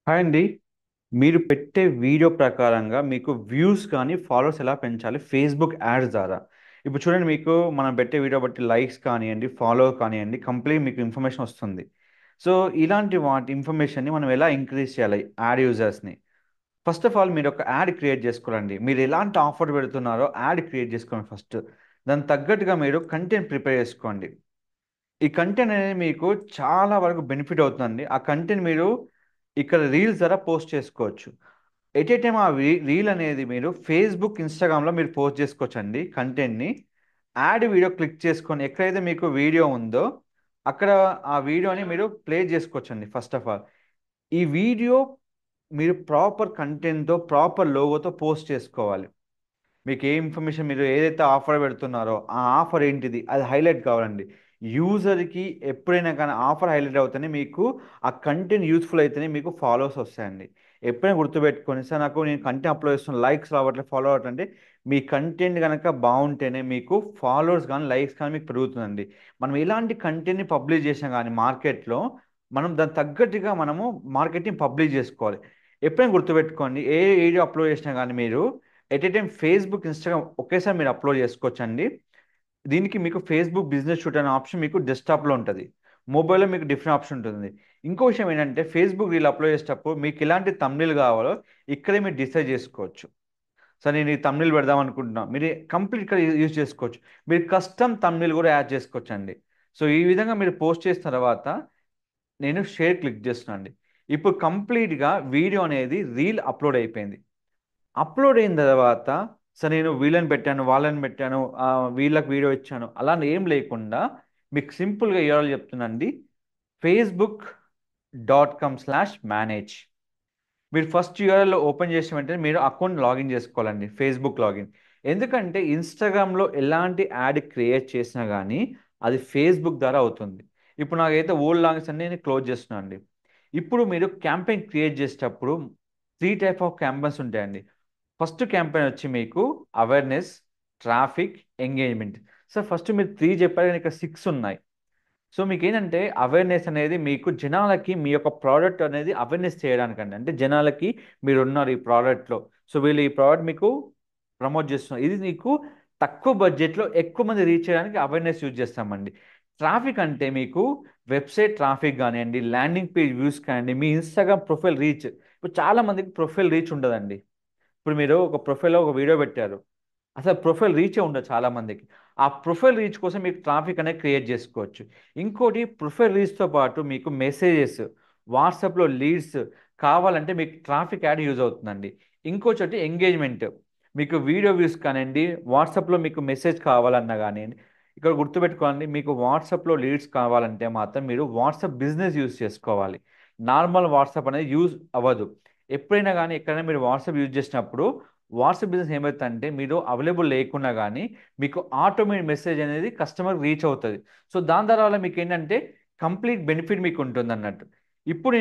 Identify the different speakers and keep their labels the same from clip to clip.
Speaker 1: Hi అండి. మీరు పెట్టే వీడియో ప్రకారంగా మీకు వ్యూస్ కానీ, ఫాలోవర్స్ ఎలా పెంచాలి ఫేస్‌బుక్ యాడ్స్ ద్వారా. ఇప్పుడు చూడండి మీకు మనం పెట్టే వీడియో బట్టి లైక్స్ కానియండి, ఫాలో కానియండి కంప్లీట్ మీకు ఇన్ఫర్మేషన్ వస్తుంది. సో, ఇలాంటి వాటి ఇన్ఫర్మేషన్‌ని మనం ఎలా ఇంక్రీజ్ చేయాలి యాడ్ యూజర్స్‌ని? ఫస్ట్ ఆఫ్ ఆల్ మీరొక యాడ్ క్రియేట్ చేసుకోవాలండి. మీరు ఎలాంటి ఆఫర్ పెడుతున్నారో యాడ్ క్రియేట్ చేసుకోండి ఫస్ట్. దానికి తగ్గట్టుగా మీరు కంటెంట్ ప్రిపేర్ చేసుకోండి. ఈ కంటెంట్ అనేది మీకు చాలా వరకు బెనిఫిట్ అవుతుందండి. ఆ కంటెంట్ మీరు ఇక్కడ రీల్స్ ద్వారా పోస్ట్ చేసుకోవచ్చు. ఎట్ ఏ టైమ్ ఆ రీల్ అనేది మీరు ఫేస్‌బుక్, ఇన్‌స్టాగ్రామ్‌లో మీరు పోస్ట్ చేసుకోవచ్చండి కంటెంట్‌ని. యాడ్ వీడియో క్లిక్ చేసుకొని ఎక్కడైతే మీకు వీడియో ఉందో, అక్కడ ఆ వీడియోని మీరు ప్లే చేసుకోవచ్చండి ఫస్ట్ ఆఫ్ ఆల్. ఈ వీడియో మీరు ప్రాపర్ కంటెంట్‌తో, ప్రాపర్ లోగోతో పోస్ట్ చేసుకోవాలి. మీకు ఏ ఇన్ఫర్మేషన్ మీరు ఏదైతే ఆఫర్ పెడుతున్నారో, ఆ ఆఫర్ ఏంటిది? అది హైలైట్ కావాలండి. యూజర్‌కి ఎప్పుడైనా కానీ ఆఫర్ హైలైట్ అవుతేనే మీకు ఆ కంటెంట్ యూజ్‌ఫుల్ అయితేనే మీకు ఫాలోవర్స్ వస్తాయండి. ఎప్పుడైనా గుర్తుపెట్టుకోండి. సార్ నాకు నేను కంటెంట్ అప్‌లోడ్ చేస్తున్నా లైక్స్ రావట్లేదు, ఫాలో అవ్వట్లేదు అంటే మీ కంటెంట్ గనక బావుంటేనే మీకు ఫాలోవర్స్ గాని, లైక్స్ కానీ మీకు పెరుగుతుందండి. మనం ఎలాంటి కంటెంట్‌ని పబ్లిష్ చేసినా గాని మార్కెట్‌లో మనం దానికి తగ్గట్టుగా మనము మార్కెటింగ్ పబ్లిష్ చేసుకోవాలి. ఎప్పుడైనా గుర్తుపెట్టుకోండి. ఏ వీడియో అప్‌లోడ్ చేసినా గాని మీరు at a time Facebook, Instagram ఒకేసారి మీరు అప్‌లోడ్ చేసుకోవచ్చండి. దీనికి మీకు ఫేస్‌బుక్ బిజినెస్ షూట్ అనే ఆప్షన్ మీకు డెస్క్‌టాప్‌లో ఉంటది. మొబైల్‌లో మీకు డిఫరెంట్ ఆప్షన్ ఉంటుంది. ఇంకో విషయం ఏంటంటే ఫేస్‌బుక్ రీల్ అప్‌లోడ్ చేసేటప్పుడు మీకు ఎలాంటి థంబ్‌నెయిల్ కావాలో ఇక్కడే మీరు డిసైడ్ చేసుకోవచ్చు. సో, నేను ఈ థంబ్‌నెయిల్ పెడదాం అనుకుంటున్నా. మీరు కంప్లీట్ ఇక్కడ యూజ్ చేసుకోవచ్చు. మీరు కస్టమ్ థంబ్‌నెయిల్ కూడా యాడ్ చేసుకోవచ్చండి. సో, ఈ విధంగా మీరు పోస్ట్ చేసిన తర్వాత నేను షేర్ క్లిక్ చేస్తున్నా అండి. ఇప్పుడు కంప్లీట్‌గా వీడియో అనేది రీల్ అప్‌లోడ్ అయిపోయింది. అప్‌లోడ్ అయిన తర్వాత సరే నేను వీళ్ళని పెట్టాను, వాళ్ళని పెట్టాను, వీళ్ళకి వీడియో ఇచ్చాను. అలా ఏం లేకుండా మీకు సింపుల్‌గా యూఆర్ఎల్ చెప్తున్నానండి. facebook.com/manage. మీరు ఫస్ట్ యూఆర్ఎల్ ఓపెన్ చేసిన వెంటనే మీరు అకౌంట్ లాగిన్ చేసుకోవాలండి. Facebook login. ఎందుకంటే ఇన్‌స్టాగ్రామ్‌లో ఎలాంటి యాడ్ క్రియేట్ చేసినా గానీ అది ఫేస్‌బుక్ ద్వారా అవుతుంది. ఇప్పుడు నాకైతే ఓల్డ్ లాగిన్స్ అన్నీ నేను క్లోజ్ చేస్తున్నా అండి. ఇప్పుడు మీరు క్యాంపెయిన్ క్రియేట్ చేసేటప్పుడు 3 టైప్ ఆఫ్ క్యాంపెయిన్స్ ఉంటాయండి. ఫస్ట్ క్యాంపెయిన్ వచ్చి మీకు awareness, traffic, engagement. So, first మీరు 3 చెప్పారు కానీ ఇక్కడ 6 ఉన్నాయి. సో, మీకేంటంటే అవేర్‌నెస్ అనేది మీకు జనాలకి మీ యొక్క ప్రోడక్ట్ అనేది అవేర్‌నెస్ చేయడానికండి. అంటే జనాలకి మీరున్నారు ఈ ప్రోడక్ట్‌లో. సో, వీళ్ళు ఈ ప్రోడక్ట్ మీకు ప్రమోట్ చేస్తున్నారు. ఇది నీకు తక్కువ బడ్జెట్‌లో ఎక్కువ మంది రీచ్ చేయడానికి అవేర్‌నెస్ యూజ్ చేస్తామండి. ట్రాఫిక్ అంటే మీకు వెబ్‌సైట్ ట్రాఫిక్ గానియండి, ల్యాండింగ్ పేజ్ వ్యూస్ కానియండి, మీ ఇన్‌స్టాగ్రామ్ ప్రొఫైల్ రీచ్. ఇప్పుడు చాలా మందికి ప్రొఫైల్ రీచ్ ఉండదండి. ఇప్పుడు మీరు ఒక ప్రొఫైల్‌లో ఒక వీడియో పెట్టారు. అసలు ప్రొఫైల్ రీచే ఉండదు చాలా మందికి. ఆ ప్రొఫైల్ రీచ్ కోసం మీకు ట్రాఫిక్ అనేది క్రియేట్ చేసుకోవచ్చు. ఇంకోటి ప్రొఫైల్ రీచ్‌తో పాటు మీకు మెసేజెస్, వాట్సాప్‌లో లీడ్స్ కావాలంటే మీకు ట్రాఫిక్ యాడ్ యూజ్ అవుతుందండి. ఇంకోచోటి ఎంగేజ్‌మెంట్. మీకు వీడియో వ్యూస్ కానియండి, వాట్సాప్‌లో మీకు మెసేజ్ కావాలన్నా గానియండి, ఇక్కడ గుర్తుపెట్టుకోండి మీకు వాట్సాప్‌లో లీడ్స్ కావాలంటే మాత్రం మీరు వాట్సాప్ బిజినెస్ యూజ్ చేసుకోవాలి. నార్మల్ వాట్సాప్ అనేది యూజ్ అవ్వదు. ఎప్పుడైనా గానీ ఎక్కడైనా మీరు వాట్సాప్ యూజ్ చేసినప్పుడు వాట్సాప్ బిజినెస్ ఏమైద్దంటే మీరు అవైలబుల్ లేకున్నా గానీ, మీకు ఆటోమేటిక్ మెసేజ్ అనేది కస్టమర్‌కి రీచ్ అవుతది. సో, దాని ద్వారా మీకేంటంటే కంప్లీట్ బెనిఫిట్ మీకుంటుందన్నట్టు. ఇప్పుడు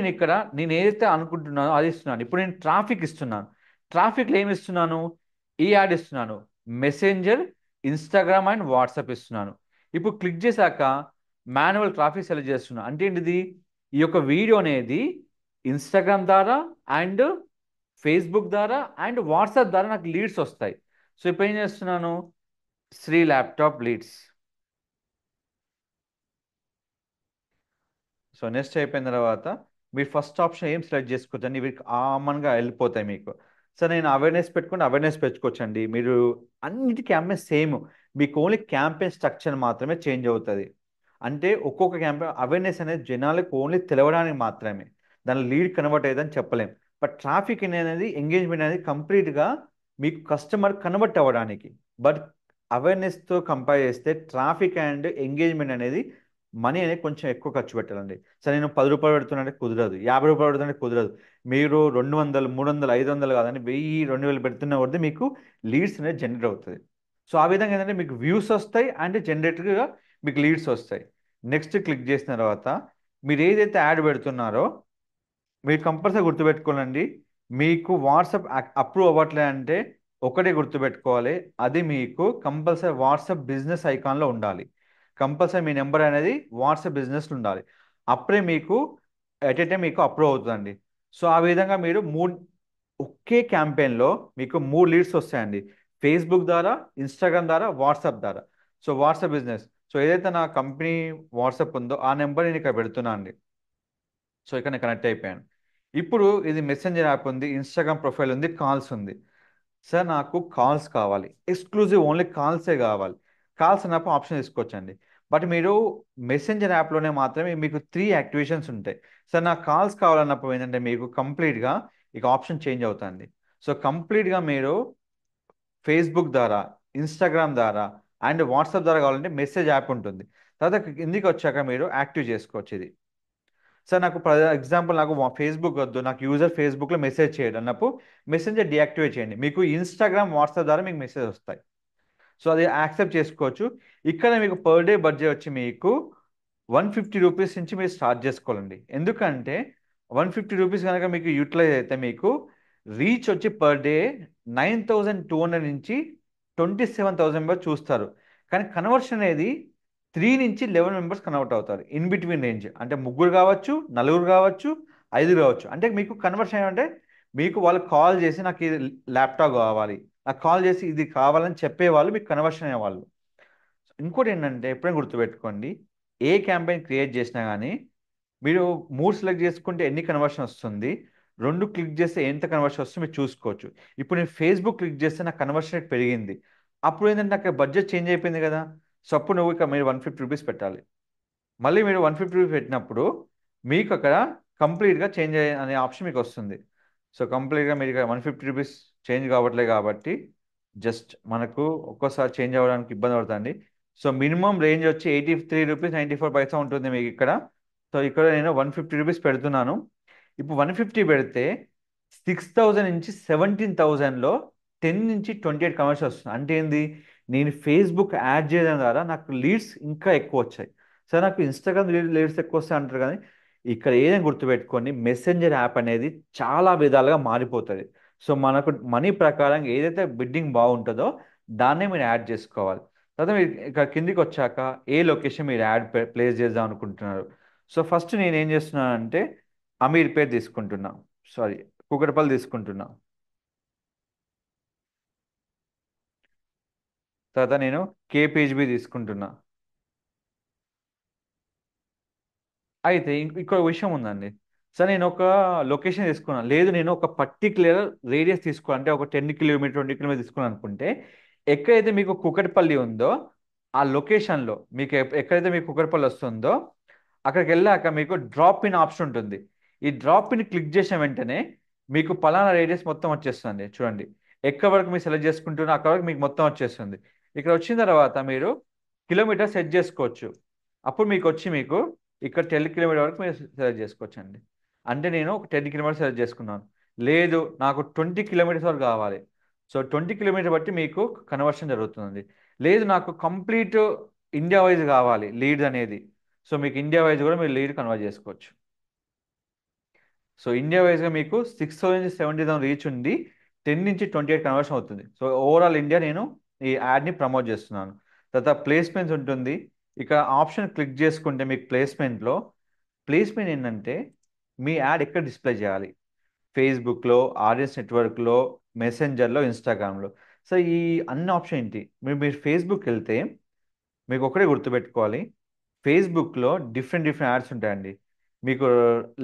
Speaker 1: నేను ఏదైతే అనుకుంటున్నానో అది ఇస్తున్నాను. ఇప్పుడు నేను ట్రాఫిక్ ఇస్తున్నాను. ట్రాఫిక్‌లో ఏమిస్తున్నాను? ఈ యాడ్ ఇస్తున్నాను. మెసెంజర్, ఇన్‌స్టాగ్రామ్ అండ్ వాట్సాప్ ఇస్తున్నాను. ఇప్పుడు క్లిక్ చేశాక మాన్యువల్ ట్రాఫిక్ సెలెక్ట్ చేస్తున్నా. అంటే ఏంటిది? ఈ యొక్క వీడియో అనేది ఇన్‌స్టాగ్రామ్ ద్వారా అండ్ ఫేస్‌బుక్ ద్వారా అండ్ వాట్సాప్ ద్వారా నాకు లీడ్స్ వస్తాయి. సో, ఇప్పుడు ఏం చేస్తున్నాను? శ్రీ ల్యాప్‌టాప్ లీడ్స్. సో, నెక్స్ట్ అయిపోయిన తర్వాత మీరు ఫస్ట్ ఆప్షన్ ఏం సెలెక్ట్ చేసుకోవచ్చండి. ఇవి కామన్‌గా ఎళ్ళిపోతాయి మీకు. సో, నేను అవేర్‌నెస్ పెట్టుకుంటే అవేర్‌నెస్ పెట్టుకోవచ్చండి. మీరు అన్నిటి క్యాంపెయిన్ సేమ్. మీకు ఓన్లీ క్యాంపెయిన్ స్ట్రక్చర్ మాత్రమే చేంజ్ అవుతది. అంటే ఒక్కొక్క క్యాంపెయిన్ అవేర్‌నెస్ అనేది జనాలకు ఓన్లీ తెలవడానికి మాత్రమే. దానిలో లీడ్ కన్వర్ట్ అయ్యేదని చెప్పలేం. బట్ ట్రాఫిక్ అనేది ఎంగేజ్‌మెంట్ అనేది కంప్లీట్‌గా మీకు కస్టమర్ కన్వర్ట్ అవ్వడానికి. బట్ అవేర్‌నెస్‌తో కంపేర్ చేస్తే ట్రాఫిక్ అండ్ ఎంగేజ్‌మెంట్ అనేది మనీ అనేది కొంచెం ఎక్కువ ఖర్చు పెట్టాలండి. సరే నేను రూ. 10 పెడుతున్నా అంటే కుదరదు. రూ. 50 పెడుతున్నా అంటే కుదరదు. మీరు 200, 300, 500 కాదండి 1000, 2000 పెడుతున్న కొద్దీ మీకు లీడ్స్ అనేది జనరేట్ అవుతది. సో, ఆ విధంగా ఏంటంటే మీకు వ్యూస్ వస్తాయి అండ్ జనరేట్‌గా మీకు లీడ్స్ వస్తాయి. నెక్స్ట్ క్లిక్ చేసిన తర్వాత మీరు ఏదైతే యాడ్ పెడుతున్నారో మీరు కంపల్సరీ గుర్తుపెట్టుకోవాలండి. మీకు వాట్సాప్ అప్రూవ్ అవ్వట్లేదంటే ఒకటే గుర్తుపెట్టుకోవాలి. అది మీకు కంపల్సరీ వాట్సాప్ బిజినెస్ ఐకాన్‌లో ఉండాలి. కంపల్సరీ మీ నంబర్ అనేది వాట్సాప్ బిజినెస్‌లో ఉండాలి. అప్పుడే మీకు ఎట్ ఎ టైమ్ మీకు అప్రూవ్ అవుతదండి. సో ఆ విధంగా మీరు ఒకే క్యాంపెయిన్లో మీకు 3 లీడ్స్ వస్తాయండి. ఫేస్బుక్ ద్వారా, ఇన్స్టాగ్రామ్ ద్వారా, వాట్సాప్ ద్వారా. So WhatsApp business. సో ఏదైతే నా కంపెనీ వాట్సాప్ ఉందో ఆ నెంబర్ నేను ఇక్కడ పెడుతున్నా అండి. సో ఇక్కడ నేను కనెక్ట్ అయిపోయాను. ఇప్పుడు ఇది మెసెంజర్ యాప్ ఉంది, ఇన్స్టాగ్రామ్ ప్రొఫైల్ ఉంది, కాల్స్ ఉంది. సార్ నాకు కాల్స్ కావాలి, ఎక్స్క్లూజివ్ ఓన్లీ కాల్సే కావాలి. కాల్స్ అన్నప్పుడు ఆప్షన్ తీసుకోవచ్చండి. బట్ మీరు మెసెంజర్ యాప్లోనే మాత్రమే మీకు 3 యాక్టివేషన్స్ ఉంటాయి. సార్ నాకు కాల్స్ కావాలన్నప్పుడు ఏంటంటే మీకు కంప్లీట్గా ఇక ఆప్షన్ చేంజ్ అవుతుంది. సో కంప్లీట్గా మీరు ఫేస్బుక్ ద్వారా, ఇన్స్టాగ్రామ్ ద్వారా అండ్ వాట్సాప్ ద్వారా కావాలంటే మెసేజ్ యాప్ ఉంటుంది. తర్వాత కిందికి వచ్చాక మీరు యాక్టివ్ చేసుకోవచ్చు ఇది. సార్ నాకు ఫర్ ఎగ్జాంపుల్ నాకు ఫేస్బుక్ వద్దు, నాకు యూజర్ ఫేస్బుక్లో మెసేజ్ చేయడం అన్నప్పుడు మెసెంజర్ డియాక్టివేట్ చేయండి, మీకు ఇన్స్టాగ్రామ్ వాట్సాప్ ద్వారా మీకు మెసేజ్ వస్తాయి. సో అది యాక్సెప్ట్ చేసుకోవచ్చు. ఇక్కడ మీకు పర్ డే బడ్జెట్ వచ్చి మీకు 150 రూపీస్ నుంచి మీరు స్టార్ట్ చేసుకోవాలండి. ఎందుకంటే 150 రూపీస్ కనుక మీకు యూటిలైజ్ అయితే మీకు రీచ్ వచ్చి పర్ డే 9200 నుంచి 27,000 మెంబర్స్ చూస్తారు. కానీ కన్వర్షన్ అనేది 3 నుంచి 11 మెంబర్స్ కన్వర్ట్ అవుతారు ఇన్ బిట్వీన్ రేంజ్. అంటే ముగ్గురు కావచ్చు, నలుగురు కావచ్చు, ఐదుగురు కావచ్చు. అంటే మీకు కన్వర్షన్ ఏమంటే మీకు వాళ్ళు కాల్ చేసి నాకు ఇది ల్యాప్టాప్ కావాలి, నాకు కాల్ చేసి ఇది కావాలని చెప్పేవాళ్ళు మీకు కన్వర్షన్ అయ్యేవాళ్ళు. ఇంకోటి ఏంటంటే ఎప్పుడైనా గుర్తుపెట్టుకోండి, ఏ క్యాంపెయిన్ క్రియేట్ చేసినా కానీ మీరు 3 సెలెక్ట్ చేసుకుంటే ఎన్ని కన్వర్షన్ వస్తుంది, 2 క్లిక్ చేస్తే ఎంత కన్వర్షన్ వస్తుంది మీరు చూసుకోవచ్చు. ఇప్పుడు నేను ఫేస్బుక్ క్లిక్ చేస్తే నాకు కన్వర్షన్ రేట్ పెరిగింది. అప్పుడు ఏంటంటే నాకు బడ్జెట్ చేంజ్ అయిపోయింది కదా. సో అప్పుడు నువ్వు ఇక మీరు 150 రూపీస్ పెట్టాలి. మళ్ళీ మీరు 150 రూపీస్ పెట్టినప్పుడు మీకు అక్కడ కంప్లీట్గా చేంజ్ అయ్యే అనే ఆప్షన్ మీకు వస్తుంది. సో కంప్లీట్గా మీరు ఇక్కడ 150 రూపీస్ చేంజ్ కావట్లేదు కాబట్టి జస్ట్ మనకు ఒక్కోసారి చేంజ్ అవ్వడానికి ఇబ్బంది పడుతుంది. సో మినిమం రేంజ్ వచ్చి 83 రూపీస్ 94 పైసా ఉంటుంది మీకు ఇక్కడ. సో ఇక్కడ నేను 150 రూపీస్ పెడుతున్నాను. ఇప్పుడు 150 పెడితే 6,000 నుంచి 17,000లో 10 నుంచి 28 కమర్షియల్ వస్తుంది. అంటే ఏంది, నేను ఫేస్బుక్ యాడ్ చేయడం ద్వారా నాకు లీడ్స్ ఇంకా ఎక్కువ వచ్చాయి. సార్ నాకు ఇన్స్టాగ్రామ్ లీడ్స్ ఎక్కువ వస్తాయి అంటారు కానీ ఇక్కడ ఏదైనా గుర్తుపెట్టుకోండి, మెసెంజర్ యాప్ అనేది చాలా విధాలుగా మారిపోతుంది. సో మనకు మనీ ప్రకారం ఏదైతే బిడ్డింగ్ బాగుంటుందో దాన్నే మీరు యాడ్ చేసుకోవాలి. తర్వాత మీరు ఇక్కడ కిందికి వచ్చాక ఏ లొకేషన్ మీరు యాడ్ ప్లేస్ చేద్దాం అనుకుంటున్నారు. సో ఫస్ట్ నేను ఏం చేస్తున్నానంటే అమీర్పేట్ తీసుకుంటున్నా, సారీ కూకట్పల్లి తీసుకుంటున్నా. తర్వాత నేను కేపీహెచ్బి తీసుకుంటున్నా. అయితే ఇంకో విషయం ఉందండి. సార్ నేను ఒక లొకేషన్ తీసుకున్నాను, లేదు నేను ఒక పర్టిక్యులర్ రేడియస్ తీసుకోవాలి అంటే ఒక 10 కిలోమీటర్ 20 కిలోమీటర్ తీసుకున్నాను అనుకుంటే ఎక్కడైతే మీకు కుకట్పల్లి ఉందో ఆ లొకేషన్లో మీకు ఎక్కడైతే మీకు కుకట్పల్లి వస్తుందో అక్కడికి వెళ్ళాక మీకు డ్రాప్ ఇన్ ఆప్షన్ ఉంటుంది. ఈ డ్రాప్ ఇన్ క్లిక్ చేసిన వెంటనే మీకు పలానా రేడియస్ మొత్తం వచ్చేస్తుంది. చూడండి ఎక్కడి వరకు మీరు సెలెక్ట్ చేసుకుంటున్నా అక్కడ వరకు మీకు మొత్తం వచ్చేస్తుంది. ఇక్కడ వచ్చిన తర్వాత మీరు కిలోమీటర్ సెట్ చేసుకోవచ్చు. అప్పుడు మీకు వచ్చి మీకు ఇక్కడ 10 కిలోమీటర్ వరకు మీరు సెలెక్ట్ చేసుకోవచ్చు అండి. అంటే నేను ఒక 10 కిలోమీటర్స్ సెలెక్ట్ చేసుకున్నాను, లేదు నాకు 20 కిలోమీటర్స్ వరకు కావాలి. సో 20 కిలోమీటర్ బట్టి మీకు కన్వర్షన్ జరుగుతుంది. లేదు నాకు కంప్లీట్ ఇండియా వైజ్ కావాలి లీడ్ అనేది, సో మీకు ఇండియా వైజ్ కూడా మీరు లీడ్ కన్వర్ట్ చేసుకోవచ్చు. సో ఇండియా వైజ్గా మీకు 6,000 నుంచి 70,000 రీచ్ ఉంది, 10 నుంచి 28 కన్వర్షన్ అవుతుంది. సో ఓవరాల్ ఇండియా నేను ఈ యాడ్ని ప్రమోట్ చేస్తున్నాను. తర్వాత ప్లేస్మెంట్స్ ఉంటుంది. ఇక ఆప్షన్ క్లిక్ చేసుకుంటే మీకు ప్లేస్మెంట్ ఏంటంటే మీ యాడ్ ఎక్కడ డిస్ప్లే చేయాలి, ఫేస్బుక్లో, ఆర్ఎస్ నెట్వర్క్లో, మెసెంజర్లో, ఇన్స్టాగ్రామ్లో. సో ఈ అన్ని ఆప్షన్ ఏంటి, మీరు ఫేస్బుక్ వెళ్తే మీకు ఒకటే గుర్తుపెట్టుకోవాలి, ఫేస్బుక్లో డిఫరెంట్ డిఫరెంట్ యాడ్స్ ఉంటాయండి. మీకు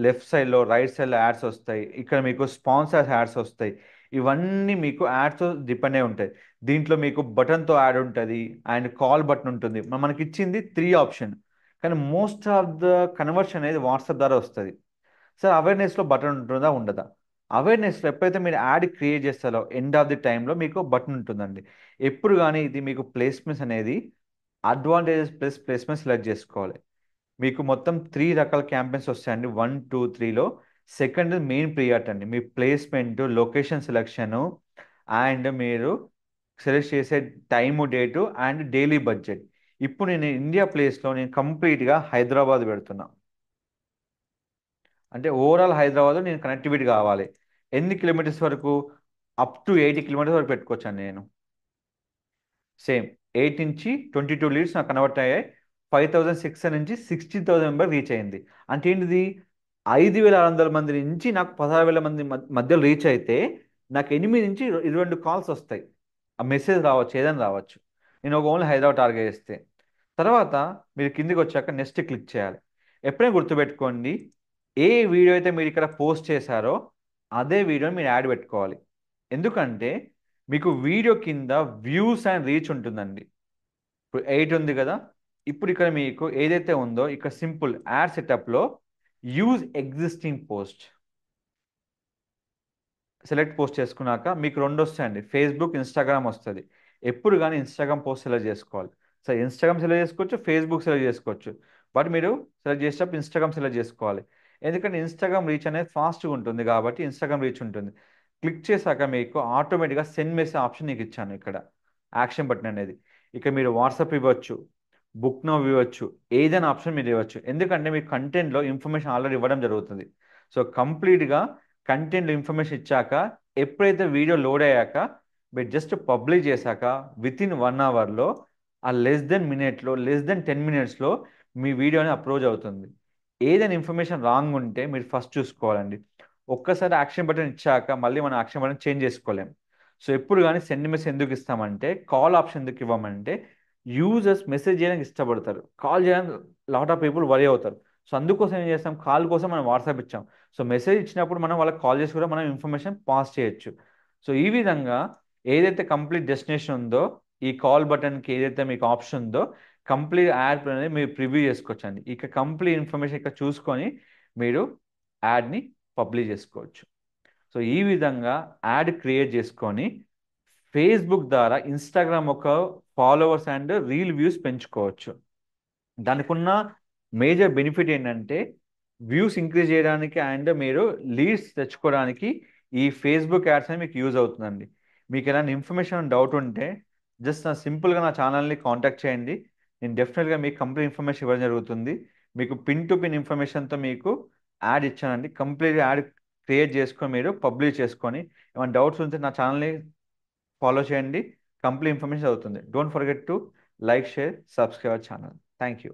Speaker 1: లెఫ్ట్ సైడ్లో రైట్ సైడ్లో యాడ్స్ వస్తాయి, ఇక్కడ మీకు స్పాన్సర్స్ యాడ్స్ వస్తాయి. ఇవన్నీ మీకు యాడ్స్ డిపెండ్ అయి ఉంటాయి. దీంట్లో మీకు బటన్తో యాడ్ ఉంటుంది అండ్ కాల్ బటన్ ఉంటుంది. మనకి ఇచ్చింది 3 ఆప్షన్, కానీ మోస్ట్ ఆఫ్ ద కన్వర్షన్ అనేది వాట్సాప్ ద్వారా వస్తుంది. సార్ అవేర్నెస్లో బటన్ ఉంటుందా ఉండదా, అవేర్నెస్లో ఎప్పుడైతే మీరు యాడ్ క్రియేట్ చేస్తారో ఎండ్ ఆఫ్ ది టైంలో మీకు బటన్ ఉంటుందండి. ఎప్పుడు కానీ ఇది మీకు ప్లేస్మెంట్స్ అనేది అడ్వాంటేజెస్ ప్లస్ ప్లేస్మెంట్ సెలెక్ట్ చేసుకోవాలి. మీకు మొత్తం 3 రకాల క్యాంపెయిన్స్ వస్తాయండి 1, 2, 3లో. సెకండ్ మెయిన్ ప్రియారిటీ అండి మీ ప్లేస్మెంట్, లొకేషన్ సెలెక్షను అండ్ మీరు సెలెక్ట్ చేసే time, date and daily budget. ఇప్పుడు నేను ఇండియా ప్లేస్లో నేను కంప్లీట్గా హైదరాబాద్ పెడుతున్నా. అంటే ఓవరాల్ హైదరాబాద్లో నేను కనెక్టివిటీ కావాలి. ఎన్ని కిలోమీటర్స్ వరకు, అప్ టు 80 కిలోమీటర్స్ వరకు పెట్టుకోవచ్చాను నేను. సేమ్ 8 నుంచి 22 లీడ్స్ నాకు కన్వర్ట్ అయ్యాయి. 5,600 నుంచి 60,000 మెంబర్ రీచ్ అయింది. అంటే ఏంటిది, 5,600 మంది నుంచి నాకు 16,000 మంది మధ్యలో రీచ్ అయితే నాకు 8 నుంచి 22 కాల్స్ వస్తాయి. ఆ మెసేజ్ రావచ్చు, ఏదైనా రావచ్చు. నేను ఒక ఓన్లీ హైదరాబాద్ టార్గెట్ చేస్తే. తర్వాత మీరు కిందికి వచ్చాక నెక్స్ట్ క్లిక్ చేయాలి. ఎప్పుడైనా గుర్తుపెట్టుకోండి, ఏ వీడియో అయితే మీరు ఇక్కడ పోస్ట్ చేశారో అదే వీడియోని మీరు యాడ్ పెట్టుకోవాలి. ఎందుకంటే మీకు వీడియో కింద వ్యూస్ అండ్ రీచ్ ఉంటుందండి. ఇప్పుడు 8 ఉంది కదా. ఇప్పుడు ఇక్కడ మీకు ఏదైతే ఉందో ఇక్కడ సింపుల్ యాడ్ సెటప్లో use existing post select post చేసుకున్నాక మీకు రెండు వస్తాయండి, ఫేస్బుక్, ఇన్స్టాగ్రామ్ వస్తుంది. ఎప్పుడు కానీ ఇన్స్టాగ్రామ్ పోస్ట్ సెలెక్ట్ చేసుకోవాలి. సో ఇన్స్టాగ్రామ్ సెలెక్ట్ చేసుకోవచ్చు, ఫేస్బుక్ సెలెక్ట్ చేసుకోవచ్చు. బట్ మీరు సెలెక్ట్ చేసేటప్పుడు ఇన్స్టాగ్రామ్ సెలెక్ట్ చేసుకోవాలి. ఎందుకంటే ఇన్స్టాగ్రామ్ రీచ్ అనేది ఫాస్ట్గా ఉంటుంది కాబట్టి ఇన్స్టాగ్రామ్ రీచ్ ఉంటుంది. క్లిక్ చేశాక మీకు ఆటోమేటిక్గా సెండ్ మెసేజ్ ఆప్షన్ నీకు ఇచ్చాను ఇక్కడ, యాక్షన్ బటన్ అనేది. ఇక మీరు వాట్సాప్ ఇవ్వచ్చు, బుక్ నౌ ఇవ్వచ్చు, ఏదైనా ఆప్షన్ మీరు ఇవ్వచ్చు. ఎందుకంటే మీ కంటెంట్లో ఇన్ఫర్మేషన్ ఆల్రెడీ ఇవ్వడం జరుగుతుంది. సో కంప్లీట్గా కంటెంట్ ఇన్ఫర్మేషన్ ఇచ్చాక ఎప్పుడైతే వీడియో లోడ్ అయ్యాక మీరు జస్ట్ పబ్లిష్ చేశాక వితిన్ 1 అవర్లో, ఆ లెస్ దెన్ 10 మినిట్స్లో మీ వీడియోని అప్లోడ్ అవుతుంది. ఏదైనా ఇన్ఫర్మేషన్ రాంగ్ ఉంటే మీరు ఫస్ట్ చూసుకోవాలండి. ఒక్కసారి యాక్షన్ బటన్ ఇచ్చాక మళ్ళీ మనం యాక్షన్ బటన్ చేంజ్ చేసుకోలేం. సో ఎప్పుడు కానీ సెండ్ మెసేజ్ ఎందుకు ఇస్తామంటే, కాల్ ఆప్షన్ ఎందుకు ఇవ్వమంటే, యూజర్స్ మెసేజ్ చేయడానికి ఇష్టపడతారు, కాల్ చేయడానికి లాట్ ఆఫ్ పీపుల్ వరీ అవుతారు. సో అందుకోసం ఏం చేస్తాం, కాల్ కోసం మనం వాట్సాప్ ఇచ్చాం. సో మెసేజ్ ఇచ్చినప్పుడు మనం వాళ్ళకి కాల్ చేసి కూడా మనం ఇన్ఫర్మేషన్ పాస్ చేయొచ్చు. సో ఈ విధంగా ఏదైతే కంప్లీట్ డెస్టినేషన్ ఉందో, ఈ కాల్ బటన్కి ఏదైతే మీకు ఆప్షన్ ఉందో కంప్లీట్ యాడ్ అనేది మీరు ప్రివ్యూ చేసుకోవచ్చు అండి. ఇక కంప్లీట్ ఇన్ఫర్మేషన్ ఇక్కడ చూసుకొని మీరు యాడ్ని పబ్లిష్ చేసుకోవచ్చు. సో ఈ విధంగా యాడ్ క్రియేట్ చేసుకొని ఫేస్బుక్ ద్వారా ఇన్స్టాగ్రామ్ ఒక ఫాలోవర్స్ అండ్ రీల్ వ్యూస్ పెంచుకోవచ్చు. దానికి ఉన్న మేజర్ బెనిఫిట్ ఏంటంటే వ్యూస్ ఇంక్రీజ్ చేయడానికి అండ్ మీరు లీడ్స్ తెచ్చుకోవడానికి ఈ ఫేస్బుక్ యాడ్స్ అని మీకు యూజ్ అవుతుందండి. మీకు ఏదైనా ఇన్ఫర్మేషన్ డౌట్ ఉంటే జస్ట్ సింపుల్గా నా ఛానల్ని కాంటాక్ట్ చేయండి. నేను డెఫినెట్గా మీకు కంప్లీట్ ఇన్ఫర్మేషన్ ఇవ్వడం జరుగుతుంది. మీకు పిన్ టు పిన్ ఇన్ఫర్మేషన్తో మీకు యాడ్ ఇచ్చానండి. కంప్లీట్ యాడ్ క్రియేట్ చేసుకొని మీరు పబ్లిష్ చేసుకొని ఏమైనా డౌట్స్ ఉంటే నా ఛానల్ని ఫాలో చేయండి. కంప్లీట్ ఇన్ఫర్మేషన్ అవుతుంది. Don't forget to like, share, subscribe channel. Thank you.